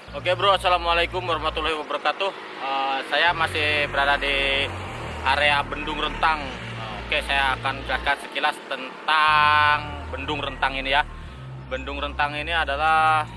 Oke bro, assalamualaikum warahmatullahi wabarakatuh. Saya masih berada di area Bendung Rentang. Oke, saya akan jelaskan sekilas tentang Bendung Rentang ini ya. Bendung Rentang ini adalah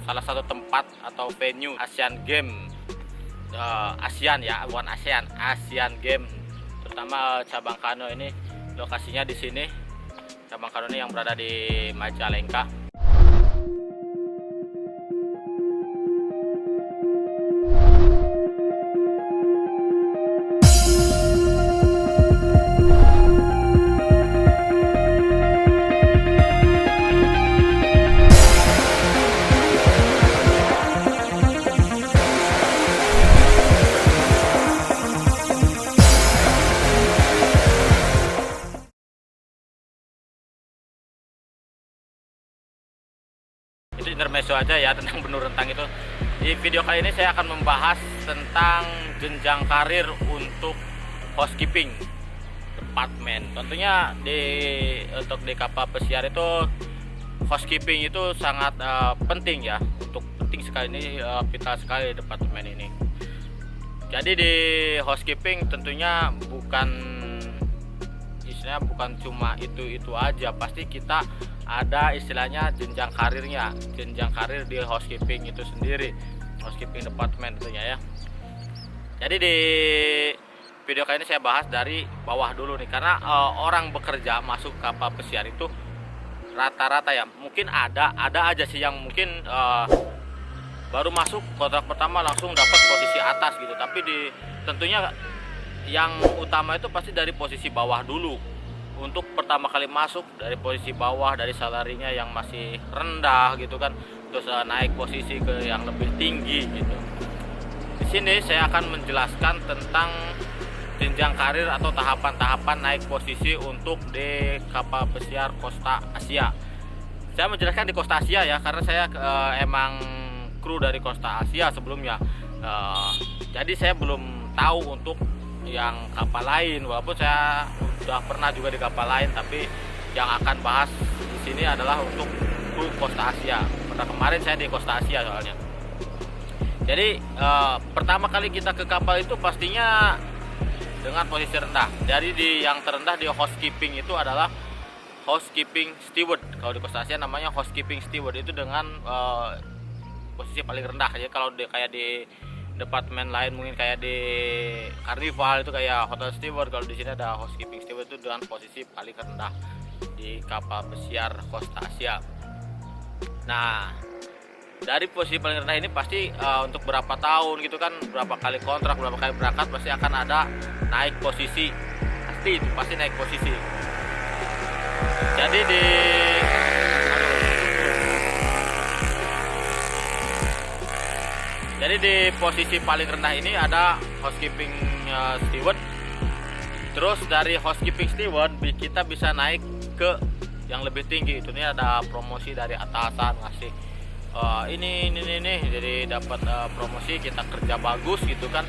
salah satu tempat atau venue Asian Game, ASEAN ya, bukan ASEAN, Asian Game. Terutama cabang kano ini lokasinya di sini. Cabang kano ini yang berada di Majalengka. Itu intermezzo aja ya tentang Bendung Rentang itu. Di video kali ini saya akan membahas tentang jenjang karir untuk housekeeping department. Tentunya untuk di kapal pesiar itu housekeeping itu sangat penting ya, untuk penting sekali ini, vital sekali departemen ini. Jadi di housekeeping tentunya bukan cuma itu aja, pasti kita ada istilahnya jenjang karirnya, jenjang karir di housekeeping itu sendiri, housekeeping department tentunya ya. Jadi di video kali ini saya bahas dari bawah dulu nih, karena orang bekerja masuk kapal pesiar itu rata-rata ya, mungkin ada aja sih yang mungkin baru masuk kontrak pertama langsung dapat posisi atas gitu, tapi tentunya yang utama itu pasti dari posisi bawah dulu. Untuk pertama kali masuk dari posisi bawah, dari salarinya yang masih rendah gitu kan, terus naik posisi ke yang lebih tinggi gitu. Di sini saya akan menjelaskan tentang jenjang karir atau tahapan-tahapan naik posisi untuk di kapal pesiar Costa Asia. Saya menjelaskan di Costa Asia ya, karena saya emang kru dari Costa Asia sebelumnya. Jadi saya belum tahu untuk yang kapal lain, walaupun saya sudah pernah juga di kapal lain, tapi yang akan bahas di sini adalah untuk kru Costa Asia. Pada kemarin saya di Costa Asia soalnya. Jadi pertama kali kita ke kapal itu pastinya dengan posisi rendah. Jadi yang terendah di housekeeping itu adalah housekeeping steward. Kalau di Costa Asia namanya housekeeping steward, itu dengan posisi paling rendah. Jadi kalau kayak di departemen lain mungkin kayak di Carnival itu kayak hotel steward, kalau di sini ada housekeeping steward itu dengan posisi paling rendah di kapal pesiar Costa Asia. Nah, dari posisi paling rendah ini pasti untuk berapa tahun gitu kan, berapa kali kontrak, berapa kali berangkat, pasti akan ada naik posisi, pasti naik posisi. Jadi di posisi paling rendah ini ada housekeeping steward. Terus dari housekeeping steward kita bisa naik ke yang lebih tinggi. Itu nih ada promosi dari atasan ngasih ini. Jadi dapat promosi, kita kerja bagus gitu kan,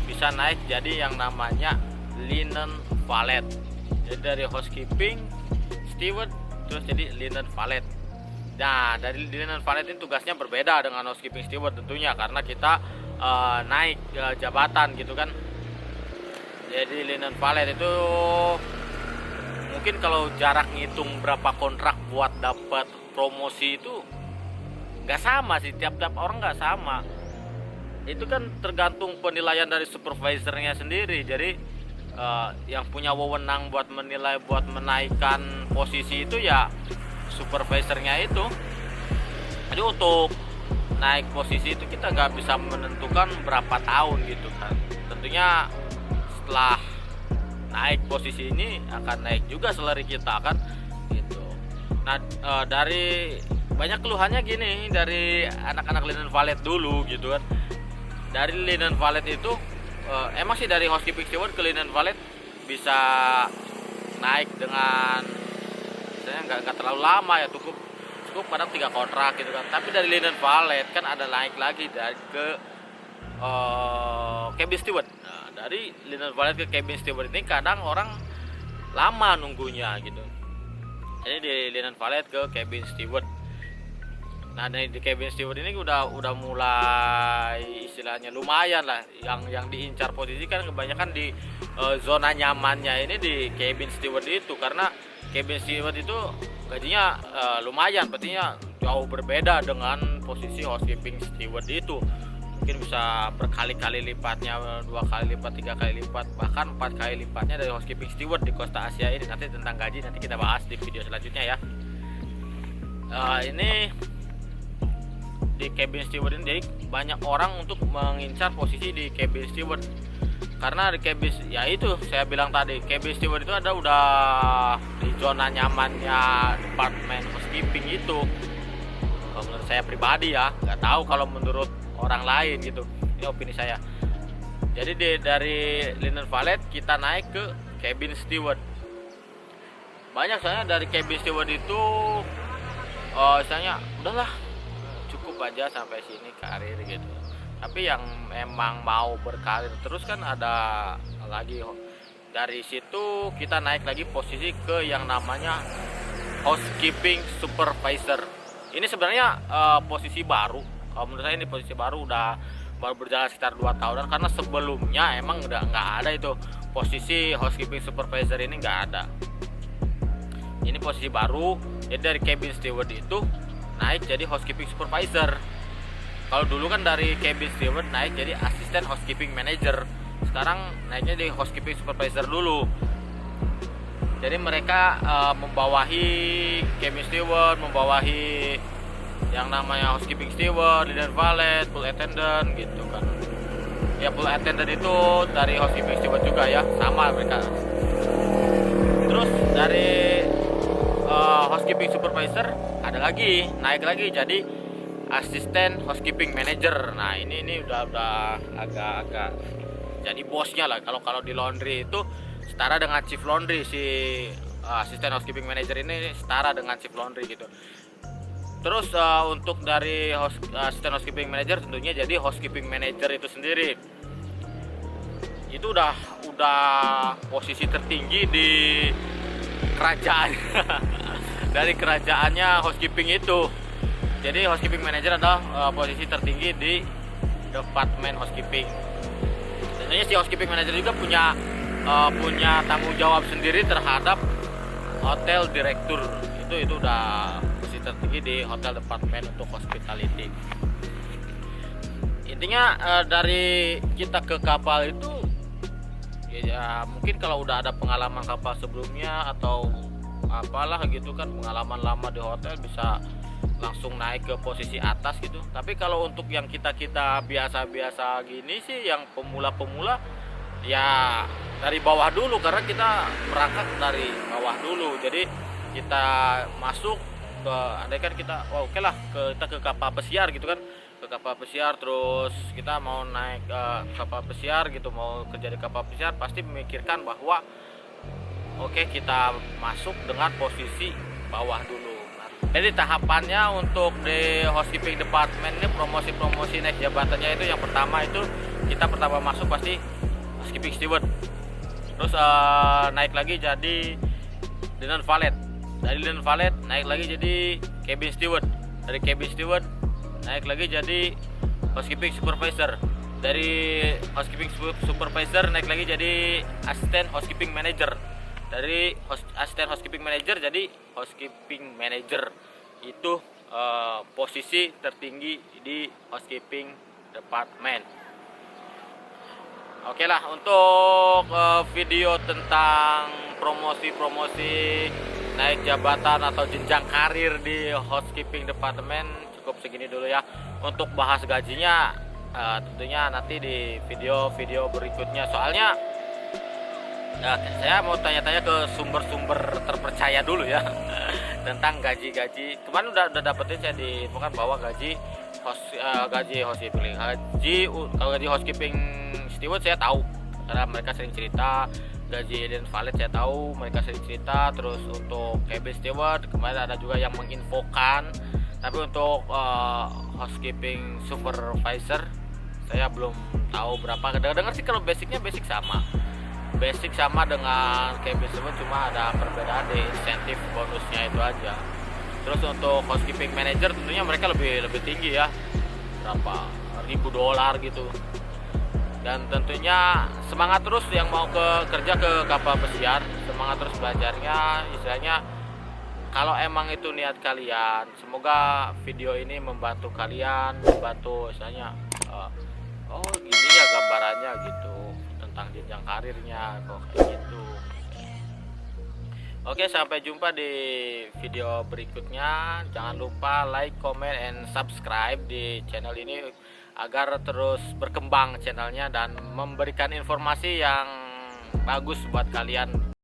bisa naik jadi yang namanya linen valet. Jadi dari housekeeping steward terus jadi linen valet. Nah, dari linen valet ini tugasnya berbeda dengan housekeeping steward tentunya, karena kita naik jabatan gitu kan. Jadi linen valet itu mungkin kalau jarak ngitung berapa kontrak buat dapat promosi itu nggak sama sih, tiap orang nggak sama. Itu kan tergantung penilaian dari supervisornya sendiri. Jadi yang punya wewenang buat menilai, buat menaikkan posisi itu ya supervisornya itu. Jadi untuk naik posisi itu kita nggak bisa menentukan berapa tahun gitu kan. Tentunya setelah naik posisi ini akan naik juga salary kita kan gitu. Nah, dari banyak keluhannya gini dari anak-anak linen valet dulu gitu kan. Dari linen valet itu emang sih dari housekeeping steward ke linen valet bisa naik dengan saya nggak terlalu lama ya, cukup kadang 3 kontrak gitu kan. Tapi dari linen valet kan ada naik lagi dari ke cabin steward. Nah, dari linen valet ke cabin steward ini kadang orang lama nunggunya gitu. Jadi di linen valet ke cabin steward. Nah di cabin steward ini udah mulai istilahnya lumayan lah, yang diincar posisi kan kebanyakan di zona nyamannya ini di cabin steward itu, karena cabin steward itu gajinya lumayan, pastinya jauh berbeda dengan posisi housekeeping steward itu. Mungkin bisa berkali-kali lipatnya, 2 kali lipat, 3 kali lipat, bahkan 4 kali lipatnya dari housekeeping steward di Costa Asia ini. Nanti tentang gaji nanti kita bahas di video selanjutnya ya. Ini di cabin steward ini, jadi banyak orang untuk mengincar posisi di cabin steward, karena di cabin, ya itu saya bilang tadi, cabin steward itu udah di zona nyamannya departemen housekeeping itu. Kalau menurut saya pribadi ya, nggak tahu kalau menurut orang lain gitu, ini opini saya. Jadi dari linen valet kita naik ke cabin steward. Banyak saya dari cabin steward itu misalnya udahlah cukup aja sampai sini karir gitu. Tapi yang emang mau berkarir terus kan ada lagi. Dari situ kita naik lagi posisi ke yang namanya housekeeping supervisor. Ini sebenarnya posisi baru. Kalau menurut saya ini posisi baru, baru berjalan sekitar 2 tahunan, karena sebelumnya emang udah nggak ada itu posisi housekeeping supervisor, ini nggak ada. Ini posisi baru. Jadi dari cabin steward itu naik jadi housekeeping supervisor. Kalau dulu kan dari cabin steward naik jadi asisten housekeeping manager. Sekarang naiknya di housekeeping supervisor dulu. Jadi mereka membawahi cabin steward, membawahi yang namanya housekeeping steward, linen valet, pool attendant gitu kan. Ya pool attendant itu dari housekeeping steward juga ya, sama mereka. Terus dari housekeeping supervisor ada lagi, naik lagi jadi asisten housekeeping manager. Nah ini udah agak jadi bosnya lah. Kalau di laundry itu setara dengan chief laundry, si asisten housekeeping manager ini setara dengan chief laundry gitu. Terus untuk dari asisten housekeeping manager tentunya jadi housekeeping manager itu sendiri. Itu udah posisi tertinggi di kerajaan. Dari kerajaannya housekeeping itu. Jadi housekeeping manager adalah posisi tertinggi di departemen housekeeping. Tentunya si housekeeping manager juga punya tanggung jawab sendiri terhadap hotel direktur. Itu udah posisi tertinggi di hotel departemen untuk hospitality. Intinya dari kita ke kapal itu ya mungkin kalau udah ada pengalaman kapal sebelumnya atau apalah gitu kan, pengalaman lama di hotel, bisa langsung naik ke posisi atas gitu. Tapi kalau untuk yang kita biasa-biasa gini sih, yang pemula ya dari bawah dulu, karena kita berangkat dari bawah dulu. Jadi kita masuk ke, andai kan kita oke lah kita ke kapal pesiar gitu kan, ke kapal pesiar, terus kita mau naik kapal pesiar gitu, mau kerja di kapal pesiar, pasti memikirkan bahwa oke, kita masuk dengan posisi bawah dulu. Jadi tahapannya untuk di housekeeping department ini, promosi naik jabatannya itu, yang pertama itu kita pertama masuk pasti housekeeping steward. Terus naik lagi jadi linen valet. Dari linen valet naik lagi jadi cabin steward. Dari cabin steward naik lagi jadi housekeeping supervisor. Dari housekeeping supervisor naik lagi jadi asisten housekeeping manager. Dari asisten housekeeping manager jadi housekeeping manager. Itu posisi tertinggi di housekeeping department. Oke lah, untuk video tentang promosi naik jabatan atau jenjang karir di housekeeping department cukup segini dulu ya. Untuk bahas gajinya tentunya nanti di video berikutnya. Soalnya saya mau tanya-tanya ke sumber-sumber terpercaya dulu ya tentang gaji. Kemarin udah dapetin, saya diinfokan bahwa gaji housekeeping, kalau gaji housekeeping steward saya tahu karena mereka sering cerita. Gaji linen valet saya tahu, mereka sering cerita. Terus untuk cabin steward kemarin ada juga yang menginfokan. Tapi untuk housekeeping supervisor saya belum tahu berapa. Dengar sih kalau basic sama dengan cabin steward, cuma ada perbedaan di insentif bonusnya itu aja. Terus untuk housekeeping manager tentunya mereka lebih tinggi ya, berapa ribu dolar gitu. Dan tentunya semangat terus yang mau kerja ke kapal pesiar, semangat terus belajarnya. Istilahnya kalau emang itu niat kalian, semoga video ini membantu kalian, membantu istilahnya oh gini ya gambarannya gitu tentang jenjang karirnya kok kayak gitu. Oke, sampai jumpa di video berikutnya. Jangan lupa like, comment, and subscribe di channel ini agar terus berkembang channelnya dan memberikan informasi yang bagus buat kalian.